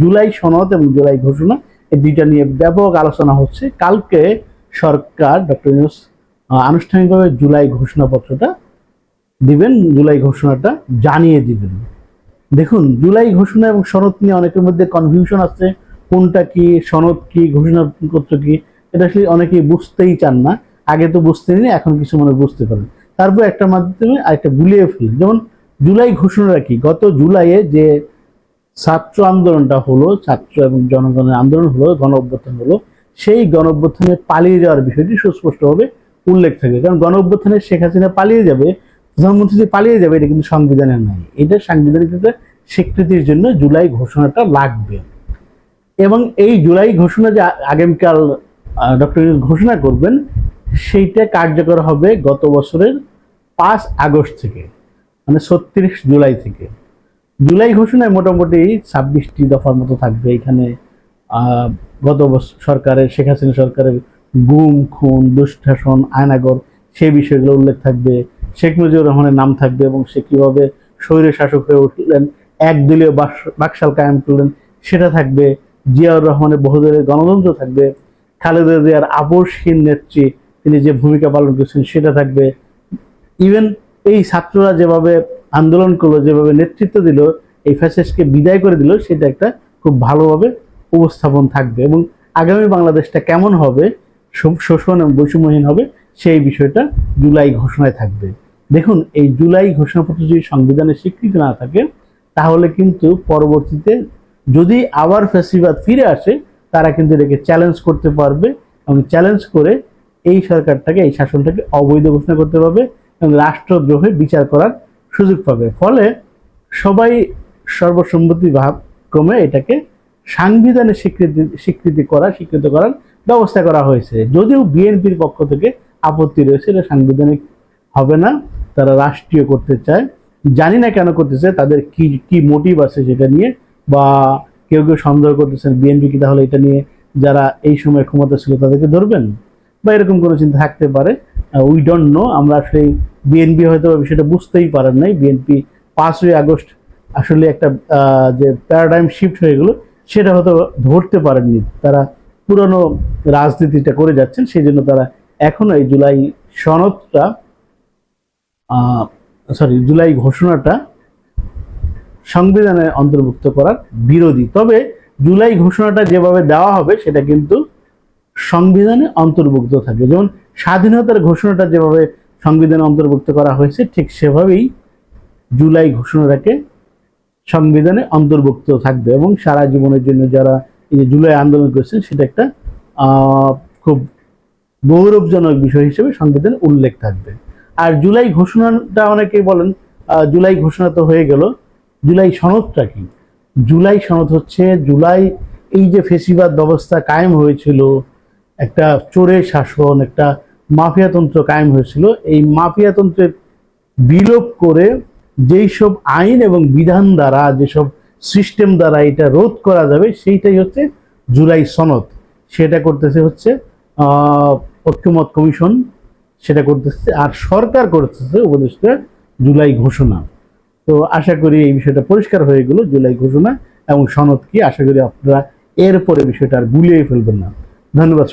জুলাই সনদ এবং জুলাই ঘোষণা এই দুইটা নিয়ে ব্যাপক আলোচনা হচ্ছে। কালকে সরকার ডক্টর ইউনূস আনুষ্ঠানিকভাবে জুলাই ঘোষণাপত্রটা দিবেন, জুলাই ঘোষণাটা জানিয়ে দিবেন। দেখুন, জুলাই ঘোষণা এবং সনদ নিয়ে অনেকের মধ্যে কনফিউশন আছে, কোনটা কি, সনদ কি, ঘোষণাপত্র কি, এটা আসলে অনেকেই বুঝতেই চান না। আগে তো বুঝতেই না, এখন কিছু মানুষ বুঝতে পারেন, তারপর একটা মাধ্যমে আরেকটা গুলিয়ে ফেলেন। যেমন জুলাই ঘোষণাটা কি, গত জুলাইয়ে যে ছাত্র আন্দোলনটা হলো, ছাত্র এবং জনগণের আন্দোলন হলো, গণ অভ্যুত্থান হলো, সেই গণ অভ্যুত্থানে পালিয়ে যাওয়ার বিষয়টি সুস্পষ্টভাবে উল্লেখ থাকে। কারণ গণ অভ্যুত্থানে শেখ হাসিনা পালিয়ে যাবে, প্রধানমন্ত্রী যে পালিয়ে যাবে, এটা কিন্তু সংবিধানের নাই। এটা সাংবিধানিক একটা স্বীকৃতির জন্য জুলাই ঘোষণাটা লাগবে। এবং এই জুলাই ঘোষণা যে আগামীকাল ডক্টর ঘোষণা করবেন, সেইটা কার্যকর হবে গত বছরের 5 আগস্ট থেকে, মানে 36 জুলাই থেকে। জুলাই ঘোষণায় মোটামুটি 26টি দফার মতো থাকবে। এখানে গত সরকারের, শেখ হাসিনা সরকারের গুম, খুন, দুঃশাসন, আয়নাগর, সেই বিষয়গুলো উল্লেখ থাকবে। শেখ মুজিবুর রহমানের নাম থাকবে এবং সে কিভাবে স্বৈর শাসক হয়ে উঠলেন, একদলীয় বাকশাল কায়েম করলেন, সেটা থাকবে। জিয়াউর রহমানের বহুদলীয় গণতন্ত্র থাকবে। খালেদা জিয়ার আপোষহীন নেত্রী, তিনি যে ভূমিকা পালন করেছেন, সেটা থাকবে। ইভেন এই ছাত্ররা যেভাবে আন্দোলন করলো, যেভাবে নেতৃত্ব দিল, এই ফ্যাসিস্টকে বিদায় করে দিল, সেটা একটা খুব ভালোভাবে উপস্থাপন থাকবে। এবং আগামী বাংলাদেশটা কেমন হবে, শোষণ এবং বৈষম্যহীন হবে, সেই বিষয়টা জুলাই ঘোষণায় থাকবে। দেখুন, এই জুলাই ঘোষণাপত্র যদি সংবিধানের স্বীকৃতি না থাকে, তাহলে কিন্তু পরবর্তীতে যদি আবার ফ্যাসিবাদ ফিরে আসে, তারা কিন্তু এটাকে চ্যালেঞ্জ করতে পারবে এবং চ্যালেঞ্জ করে এই সরকারটাকে, এই শাসনটাকে অবৈধ ঘোষণা করতে পারবে এবং রাষ্ট্রদ্রোহে বিচার করার সুযোগ পাবে। ফলে সবাই সর্বসম্মতি ক্রমে এটাকে সাংবিধানিক স্বীকৃত করার ব্যবস্থা করা হয়েছে। যদিও বিএনপির পক্ষ থেকে আপত্তি রয়েছে, এটা সাংবিধানিক হবে না, তারা রাষ্ট্রীয় করতে চায়। জানি না কেন করতে চায়, তাদের কি কি মোটিভ আছে সেটা নিয়ে, বা কেউ কেউ সন্দেহ করতেছেন বিএনপি কি তাহলে এটা নিয়ে যারা এই সময় ক্ষমতা ছিল তাদেরকে ধরবেন, বা এরকম কোনো চিন্তা থাকতে পারে। We don't know. আমরা আসলে বিএনপি হয়তো বিষয়টা বুঝতেই পারেন নাই। বিএনপি 5ই আগস্ট আসলে একটা যে প্যারাডাইম শিফট হয়ে গেল, সেটা হয়তো ধরতে পারেননি। তারা পুরনো রাজনীতিটা করে যাচ্ছেন, সেই জন্য তারা এখনো এই জুলাই সনদটা জুলাই ঘোষণাটা সংবিধানে অন্তর্ভুক্ত করার বিরোধী। তবে জুলাই ঘোষণাটা যেভাবে দেওয়া হবে, সেটা কিন্তু সংবিধানে অন্তর্ভুক্ত থাকবে। যেমন স্বাধীনতার ঘোষণাটা যেভাবে সংবিধানে অন্তর্ভুক্ত করা হয়েছে, ঠিক সেভাবেই জুলাই ঘোষণাটাকে সংবিধানে অন্তর্ভুক্ত থাকবে। এবং সারা জীবনের জন্য যারা এই যে জুলাই আন্দোলন করেছেন, সেটা একটা খুব গৌরবজনক বিষয় হিসেবে সংবিধানে উল্লেখ থাকবে। আর জুলাই ঘোষণাটা অনেকেই বলেন জুলাই ঘোষণা তো হয়ে গেল, জুলাই সনদটা কি? জুলাই সনদ হচ্ছে, জুলাই এই যে ফেসিবাদ ব্যবস্থা কায়েম হয়েছিল, একটা চোরের শাসন, একটা মাফিয়াতন্ত্র কায়েম হয়েছিল, এই মাফিয়াতন্ত্রের বিলোপ করে যেই সব আইন এবং বিধান দ্বারা, যেসব সিস্টেম দ্বারা এটা রোধ করা যাবে, সেইটাই হচ্ছে জুলাই সনদ। সেটা করতেছে হচ্ছে ঐক্যমত কমিশন, সেটা করতেছে, আর সরকার করতেছে উপদেষ্টা জুলাই ঘোষণা। তো আশা করি এই বিষয়টা পরিষ্কার হয়ে গেল, জুলাই ঘোষণা এবং সনদ কি। আশা করি আপনারা এরপরে বিষয়টা আর গুলিয়ে ফেলবেন না। ধন্যবাদ।